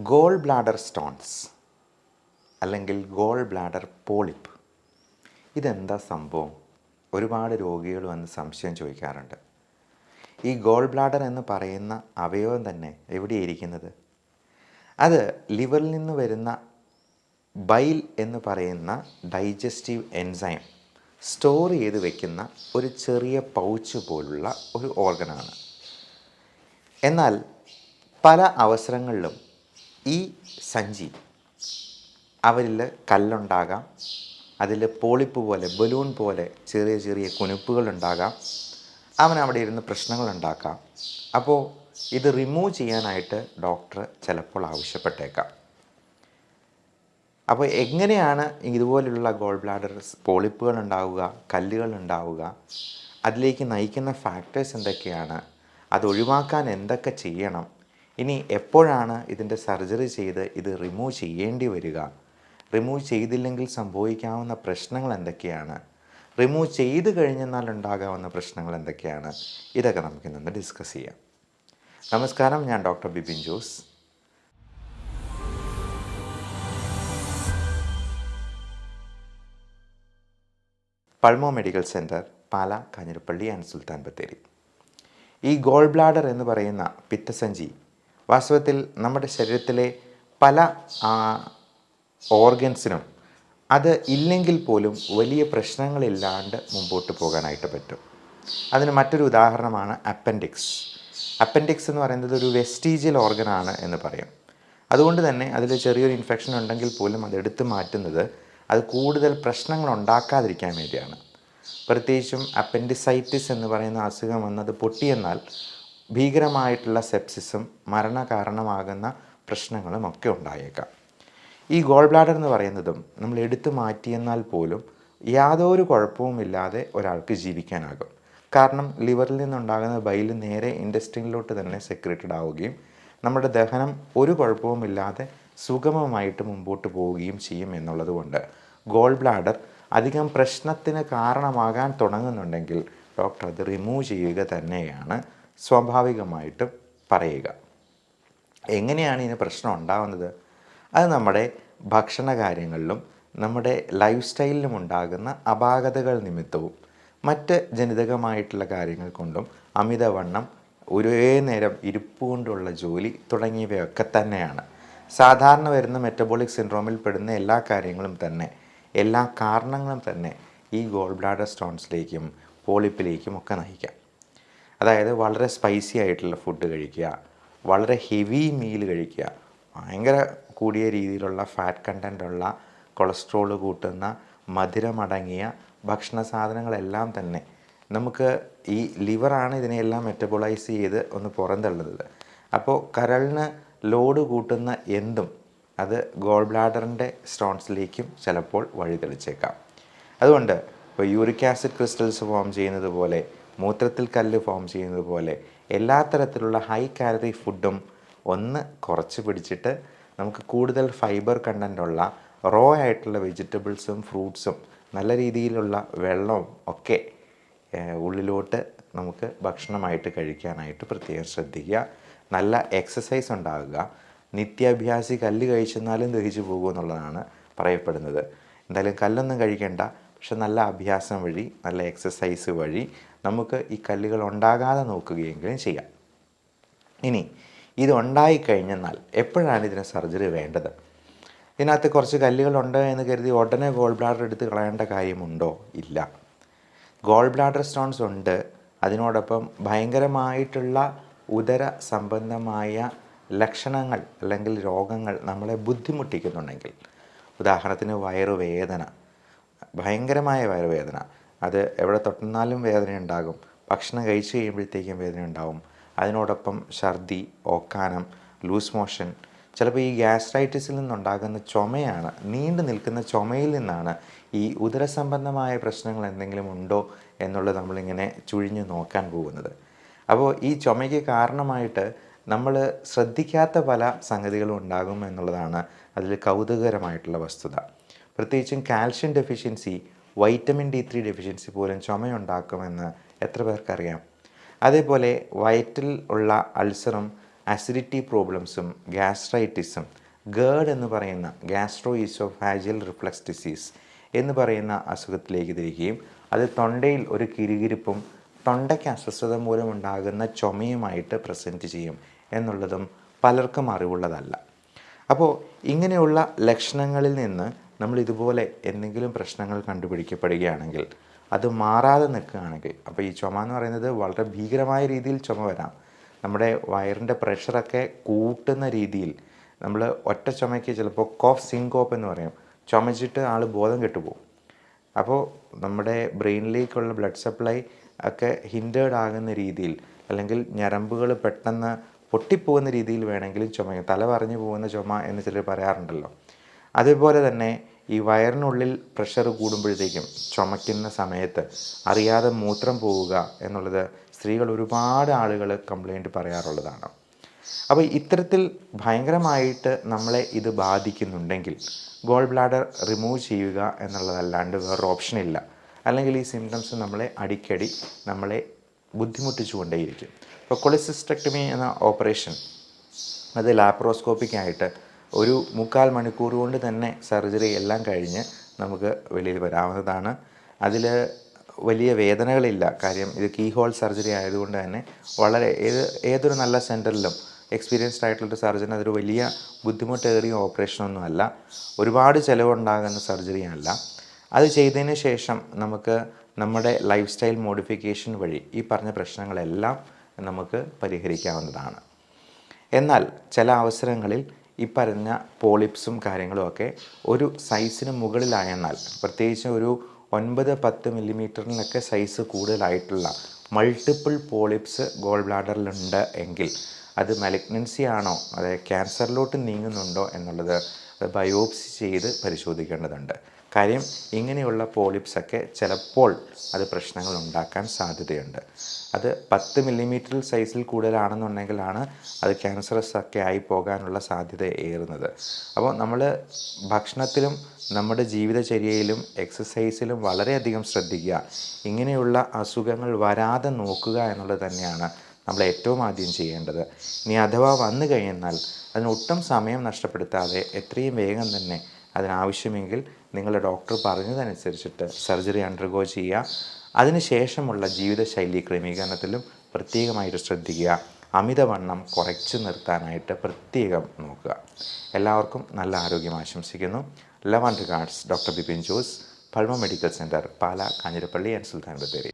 Goal bladder stones അല്ലെങ്കിൽ goal bladder polyp ഇതെന്താ സംഭവം? ഒരുപാട് രോഗികൾ വന്ന് സംശയം ചോദിക്കാറുണ്ട്. ഈ ഗോൾ ബ്ലാഡർ എന്ന് പറയുന്ന അവയവം തന്നെ എവിടെയിരിക്കുന്നത്? അത് ലിവറിൽ നിന്ന് വരുന്ന ബൈൽ എന്ന് പറയുന്ന ഡൈജസ്റ്റീവ് എൻസൈം സ്റ്റോർ ചെയ്ത് വയ്ക്കുന്ന ഒരു ചെറിയ പൗച്ച് പോലുള്ള ഒരു ഓർഗനാണ്. എന്നാൽ പല അവസരങ്ങളിലും ഈ സഞ്ചി അവരിൽ കല്ലുണ്ടാകാം, അതിൽ പോളിപ്പ് പോലെ ബലൂൺ പോലെ ചെറിയ ചെറിയ കുനുപ്പുകളുണ്ടാകാം, അവിടെ ഇരുന്ന് പ്രശ്നങ്ങളുണ്ടാക്കാം. അപ്പോൾ ഇത് റിമൂവ് ചെയ്യാനായിട്ട് ഡോക്ടർ ചിലപ്പോൾ ആവശ്യപ്പെട്ടേക്കാം. അപ്പോൾ എങ്ങനെയാണ് ഇതുപോലുള്ള ഗോൾ ബ്ലാഡർ പോളിപ്പുകൾ ഉണ്ടാവുക, കല്ലുകൾ ഉണ്ടാവുക, അതിലേക്ക് നയിക്കുന്ന ഫാക്ടേഴ്സ് എന്തൊക്കെയാണ്, അത് ഒഴിവാക്കാൻ എന്തൊക്കെ ചെയ്യണം, ഇനി എപ്പോഴാണ് ഇതിൻ്റെ സർജറി ചെയ്ത് ഇത് റിമൂവ് ചെയ്യേണ്ടി വരിക, റിമൂവ് ചെയ്തില്ലെങ്കിൽ സംഭവിക്കാവുന്ന പ്രശ്നങ്ങൾ എന്തൊക്കെയാണ്, റിമൂവ് ചെയ്ത് കഴിഞ്ഞെന്നാൽ ഉണ്ടാകാവുന്ന പ്രശ്നങ്ങൾ എന്തൊക്കെയാണ്, ഇതൊക്കെ നമുക്കിന്ന് ഡിസ്കസ് ചെയ്യാം. നമസ്കാരം, ഞാൻ doctor Bipin Jose. Pulmo medical centre, Pala, Kanjirappally and Sultan Bathery. ഈ ഗോൾ ബ്ലാഡർ എന്ന് പറയുന്ന പിത്തസഞ്ചി വാസ്തവത്തിൽ നമ്മുടെ ശരീരത്തിലെ പല ഓർഗൻസിനും അത് ഇല്ലെങ്കിൽ പോലും വലിയ പ്രശ്നങ്ങളില്ലാണ്ട് മുമ്പോട്ട് പോകാനായിട്ട് പറ്റും. അതിന് മറ്റൊരു ഉദാഹരണമാണ് അപ്പൻഡിക്സ്. അപ്പൻഡിക്സ് എന്ന് പറയുന്നത് ഒരു വെസ്റ്റീജിയൽ ഓർഗനാണ് എന്ന് പറയും. അതുകൊണ്ട് തന്നെ അതിൽ ചെറിയൊരു ഇൻഫെക്ഷൻ ഉണ്ടെങ്കിൽ പോലും അത് എടുത്തു മാറ്റുന്നത് അത് കൂടുതൽ പ്രശ്നങ്ങൾ ഉണ്ടാക്കാതിരിക്കാൻ വേണ്ടിയാണ്. പ്രത്യേകിച്ചും അപ്പൻഡിസൈറ്റിസ് എന്ന് പറയുന്ന അസുഖം വന്നത് പൊട്ടിയെന്നാൽ ഭീകരമായിട്ടുള്ള സെപ്സിസും മരണകാരണമാകുന്ന പ്രശ്നങ്ങളും ഒക്കെ ഉണ്ടായേക്കാം. ഈ ഗോൾ ബ്ലാഡർ എന്ന് പറയുന്നതും നമ്മൾ എടുത്തു മാറ്റിയെന്നാൽ പോലും യാതൊരു കുഴപ്പവുമില്ലാതെ ഒരാൾക്ക് ജീവിക്കാനാകും. കാരണം ലിവറിൽ നിന്നുണ്ടാകുന്ന ബൈൽ നേരെ ഇൻറ്റെസ്റ്റൈനിലോട്ട് തന്നെ സെക്രേറ്റഡ് ആവുകയും നമ്മുടെ ദഹനം ഒരു കുഴപ്പവുമില്ലാതെ സുഗമമായിട്ട് മുമ്പോട്ട് പോവുകയും ചെയ്യും എന്നുള്ളത് കൊണ്ട് ഗോൾ ബ്ലാഡർ അധികം പ്രശ്നത്തിന് കാരണമാകാൻ തുടങ്ങുന്നുണ്ടെങ്കിൽ ഡോക്ടർ അത് റിമൂവ് ചെയ്യുക തന്നെയാണ് സ്വാഭാവികമായിട്ടും പറയുക. എങ്ങനെയാണ് ഇതിന് പ്രശ്നം ഉണ്ടാകുന്നത്? അത് നമ്മുടെ ഭക്ഷണ കാര്യങ്ങളിലും നമ്മുടെ ലൈഫ് സ്റ്റൈലിലും ഉണ്ടാകുന്ന അപാകതകൾ നിമിത്തവും മറ്റ് ജനിതകമായിട്ടുള്ള കാര്യങ്ങൾ കൊണ്ടും അമിതവണ്ണം, ഒരേ നേരം ഇരിപ്പ് കൊണ്ടുള്ള ജോലി തുടങ്ങിയവയൊക്കെ തന്നെയാണ്. സാധാരണ വരുന്ന മെറ്റബോളിക് സിൻഡ്രോമിൽ പെടുന്ന എല്ലാ കാര്യങ്ങളും തന്നെ, എല്ലാ കാരണങ്ങളും തന്നെ ഈ ഗോൾ ബ്ലാഡർ സ്റ്റോൺസിലേക്കും പോളിപ്പിലേക്കും ഒക്കെ നയിക്കാം. അതായത് വളരെ സ്പൈസി ആയിട്ടുള്ള ഫുഡ് കഴിക്കുക, വളരെ ഹെവി മീൽ കഴിക്കുക, ഭയങ്കര കൂടിയ രീതിയിലുള്ള ഫാറ്റ് കണ്ടൻ്റുള്ള കൊളസ്ട്രോൾ കൂട്ടുന്ന മധുരമടങ്ങിയ ഭക്ഷണ സാധനങ്ങളെല്ലാം തന്നെ നമുക്ക് ഈ ലിവറാണ് ഇതിനെയെല്ലാം മെറ്റബോളൈസ് ചെയ്ത് ഒന്ന് പുറന്തള്ളുന്നത്. അപ്പോൾ കരളിന് ലോഡ് കൂട്ടുന്ന എന്തും അത് ഗോൾ ബ്ലാഡറിൻ്റെ സ്റ്റോൺസിലേക്കും ചിലപ്പോൾ വഴിതെളിച്ചേക്കാം. അതുകൊണ്ട് ഇപ്പോൾ യൂറിക് ആസിഡ് ക്രിസ്റ്റൽസ് ഫോം ചെയ്യുന്നത് പോലെ, മൂത്രത്തിൽ കല്ല് ഫോം ചെയ്യുന്നത് പോലെ എല്ലാ തരത്തിലുള്ള ഹൈ കാലറി ഫുഡും ഒന്ന് കുറച്ച് പിടിച്ചിട്ട് നമുക്ക് കൂടുതൽ ഫൈബർ കണ്ടൻ്റുള്ള റോ ആയിട്ടുള്ള വെജിറ്റബിൾസും ഫ്രൂട്ട്സും നല്ല രീതിയിലുള്ള വെള്ളവും ഒക്കെ ഉള്ളിലോട്ട് നമുക്ക് ഭക്ഷണമായിട്ട് കഴിക്കാനായിട്ട് പ്രത്യേകം ശ്രദ്ധിക്കുക. നല്ല എക്സസൈസ് ഉണ്ടാകുക. നിത്യാഭ്യാസി കല്ല് കഴിച്ചെന്നാലും ദഹിച്ചു പോകുമെന്നുള്ളതാണ് പറയപ്പെടുന്നത്. എന്തായാലും കല്ലൊന്നും കഴിക്കേണ്ട, പക്ഷെ നല്ല അഭ്യാസം വഴി, നല്ല എക്സസൈസ് വഴി നമുക്ക് ഈ കല്ലുകൾ ഉണ്ടാകാതെ നോക്കുകയെങ്കിലും ചെയ്യാം. ഇനി ഇത് ഉണ്ടായിക്കഴിഞ്ഞെന്നാൽ എപ്പോഴാണ് ഇതിന് സർജറി വേണ്ടത്? ഇതിനകത്ത് കുറച്ച് കല്ലുകളുണ്ട് എന്ന് കരുതി ഉടനെ ഗോൾ ബ്ലാഡർ എടുത്ത് കളയേണ്ട കാര്യമുണ്ടോ? ഇല്ല. ഗോൾ ബ്ലാഡർ സ്റ്റോൺസ് ഉണ്ട്, അതിനോടൊപ്പം ഭയങ്കരമായിട്ടുള്ള ഉദര സംബന്ധമായ ലക്ഷണങ്ങൾ അല്ലെങ്കിൽ രോഗങ്ങൾ നമ്മളെ ബുദ്ധിമുട്ടിക്കുന്നുണ്ടെങ്കിൽ, ഉദാഹരണത്തിന് വയറുവേദന, ഭയങ്കരമായ വയറുവേദന, അത് എവിടെ തൊട്ടുന്നാലും വേദന ഉണ്ടാകും, ഭക്ഷണം കഴിച്ച് കഴിയുമ്പോഴത്തേക്കും വേദന ഉണ്ടാകും, അതിനോടൊപ്പം ഛർദി, ഓക്കാനം, ലൂസ് മോഷൻ, ചിലപ്പോൾ ഈ ഗ്യാസ്ട്രൈറ്റിസിൽ നിന്നുണ്ടാകുന്ന ചുമയാണ്, നീണ്ടു നിൽക്കുന്ന ചുമയിൽ നിന്നാണ് ഈ ഉദരസംബന്ധമായ പ്രശ്നങ്ങൾ എന്തെങ്കിലും ഉണ്ടോ എന്നുള്ളത് നമ്മളിങ്ങനെ ചുഴിഞ്ഞു നോക്കാൻ പോകുന്നത്. അപ്പോൾ ഈ ചുമയ്ക്ക് കാരണമായിട്ട് നമ്മൾ ശ്രദ്ധിക്കാത്ത പല സംഗതികളും ഉണ്ടാകും എന്നുള്ളതാണ് അതിൽ കൗതുകകരമായിട്ടുള്ള വസ്തുത. പ്രത്യേകിച്ചും calcium deficiency, vitamin D3 deficiency പോലും ചുമയുണ്ടാക്കുമെന്ന് എത്ര പേർക്കറിയാം? അതേപോലെ വയറ്റിൽ ഉള്ള അൾസറും അസിഡിറ്റി പ്രോബ്ലംസും ഗ്യാസ്ട്രൈറ്റിസും ഗേർഡ് എന്ന് പറയുന്ന ഗ്യാസ്ട്രോ ഈസോഫാജിയൽ റിഫ്ലക്സ് ഡിസീസ് എന്ന് പറയുന്ന അസുഖത്തിലേക്ക് തിരിക്കുകയും അത് തൊണ്ടയിൽ ഒരു കിരികിരിപ്പും തൊണ്ടയ്ക്ക് അസ്വസ്ഥത മൂലമുണ്ടാകുന്ന ചുമയുമായിട്ട് പ്രസൻറ്റ് ചെയ്യും എന്നുള്ളതും പലർക്കും അറിവുള്ളതല്ല. അപ്പോൾ ഇങ്ങനെയുള്ള ലക്ഷണങ്ങളിൽ നിന്ന് നമ്മൾ ഇതുപോലെ എന്തെങ്കിലും പ്രശ്നങ്ങൾ കണ്ടുപിടിക്കപ്പെടുകയാണെങ്കിൽ അത് മാറാതെ നിൽക്കുകയാണെങ്കിൽ, അപ്പോൾ ഈ ചുമ എന്ന് പറയുന്നത് വളരെ ഭീകരമായ രീതിയിൽ ചുമ വരാം. നമ്മുടെ വയറിൻ്റെ പ്രഷറൊക്കെ കൂട്ടുന്ന രീതിയിൽ നമ്മൾ ഒറ്റ ചുമയ്ക്ക് ചിലപ്പോൾ കോഫ് സിങ്കോപ്പ് എന്ന് പറയും, ചുമച്ചിട്ട് ആൾ ബോധം കെട്ടുപോകും. അപ്പോൾ നമ്മുടെ ബ്രെയിനിലേക്കുള്ള ബ്ലഡ് സപ്ലൈ ഒക്കെ ഹിൻഡേർഡ് ആകുന്ന രീതിയിൽ, അല്ലെങ്കിൽ ഞരമ്പുകൾ പെട്ടെന്ന് പൊട്ടിപ്പോകുന്ന രീതിയിൽ വേണമെങ്കിലും ചുമയും, തല പറഞ്ഞു പോകുന്ന ചുമ എന്ന് ചിലർ പറയാറുണ്ടല്ലോ. അതുപോലെ തന്നെ ഈ വയറിനുള്ളിൽ പ്രഷർ കൂടുമ്പോഴത്തേക്കും ചുമയ്ക്കുന്ന സമയത്ത് അറിയാതെ മൂത്രം പോവുക എന്നുള്ളത് സ്ത്രീകൾ ഒരുപാട് ആളുകൾ കംപ്ലൈൻറ്റ് പറയാറുള്ളതാണ്. അപ്പോൾ ഇത്തരത്തിൽ ഭയങ്കരമായിട്ട് നമ്മളെ ഇത് ബാധിക്കുന്നുണ്ടെങ്കിൽ ഗോൾ ബ്ലാഡർ റിമൂവ് ചെയ്യുക എന്നുള്ളതല്ലാണ്ട് വേറൊരു ഓപ്ഷനില്ല. അല്ലെങ്കിൽ ഈ സിംറ്റംസ് അടിക്കടി നമ്മളെ ബുദ്ധിമുട്ടിച്ചു കൊണ്ടേയിരിക്കും. ഇപ്പോൾ കൊളിസിസ്റ്റക്ടമി എന്ന ഓപ്പറേഷൻ അത് ലാപ്രോസ്കോപ്പിക്കായിട്ട് ഒരു 3/4 മണിക്കൂർ കൊണ്ട് തന്നെ സർജറി എല്ലാം കഴിഞ്ഞ് നമുക്ക് വെളിയിൽ വരാവുന്നതാണ്. അതിൽ വലിയ വേദനകളില്ല. കാര്യം ഇത് കീ ഹോൾ സർജറി ആയതുകൊണ്ട് തന്നെ വളരെ ഏതൊരു നല്ല സെൻറ്ററിലും എക്സ്പീരിയൻസ്ഡ് ആയിട്ടുള്ളൊരു സർജൻ അതൊരു വലിയ ബുദ്ധിമുട്ടേറിയ ഓപ്പറേഷനൊന്നുമല്ല, ഒരുപാട് ചിലവുണ്ടാകുന്ന സർജറിയല്ല. അത് ചെയ്തതിന് ശേഷം നമുക്ക് നമ്മുടെ ലൈഫ് സ്റ്റൈൽ മോഡിഫിക്കേഷൻ വഴി ഈ പറഞ്ഞ പ്രശ്നങ്ങളെല്ലാം നമുക്ക് പരിഹരിക്കാവുന്നതാണ്. എന്നാൽ ചില അവസരങ്ങളിൽ ഈ പറഞ്ഞ പോളിപ്സും കാര്യങ്ങളുമൊക്കെ ഒരു സൈസിന് മുകളിലായെന്നാൽ, പ്രത്യേകിച്ച് ഒരു 9-10 മില്ലിമീറ്ററിനൊക്കെ സൈസ് കൂടുതലായിട്ടുള്ള മൾട്ടിപ്പിൾ പോളിപ്സ് ഗോൾ ബ്ലാഡറിലുണ്ട് എങ്കിൽ അത് മലിഗ്നൻസി ആണോ, അതായത് ക്യാൻസറിലോട്ട് നീങ്ങുന്നുണ്ടോ എന്നുള്ളത് ബയോപ്സി ചെയ്ത് പരിശോധിക്കേണ്ടതുണ്ട്. കാര്യം ഇങ്ങനെയുള്ള പോളിപ്സൊക്കെ ചിലപ്പോൾ അത് പ്രശ്നങ്ങൾ ഉണ്ടാക്കാൻ സാധ്യതയുണ്ട്. അത് 10 മില്ലിമീറ്റർ സൈസിൽ കൂടുതലാണെന്നുണ്ടെങ്കിലാണ് അത് ക്യാൻസറസ് ഒക്കെ ആയി പോകാനുള്ള സാധ്യത ഏറുന്നത്. അപ്പോൾ നമ്മൾ ഭക്ഷണത്തിലും നമ്മുടെ ജീവിതചര്യയിലും എക്സസൈസിലും വളരെയധികം ശ്രദ്ധിക്കുക. ഇങ്ങനെയുള്ള അസുഖങ്ങൾ വരാതെ നോക്കുക എന്നുള്ളത് തന്നെയാണ് നമ്മൾ ഏറ്റവും ആദ്യം ചെയ്യേണ്ടത്. ഇനി അഥവാ വന്നു കഴിഞ്ഞാൽ അതിനൊട്ടും സമയം നഷ്ടപ്പെടുത്താതെ എത്രയും വേഗം തന്നെ അതിനാവശ്യമെങ്കിൽ നിങ്ങളുടെ ഡോക്ടർ പറഞ്ഞതനുസരിച്ചിട്ട് സർജറി അണ്ടർഗോ ചെയ്യുക. അതിനുശേഷമുള്ള ജീവിതശൈലി ക്രമീകരണത്തിലും പ്രത്യേകമായിട്ട് ശ്രദ്ധിക്കുക. അമിതവണ്ണം കുറച്ച് നിർത്താനായിട്ട് പ്രത്യേകം നോക്കുക. എല്ലാവർക്കും നല്ല ആരോഗ്യം ആശംസിക്കുന്നു. Love and regards, doctor Bipin Jose, Pulmo medical centre, Pala, Kanjirappally and Sultan Bathery.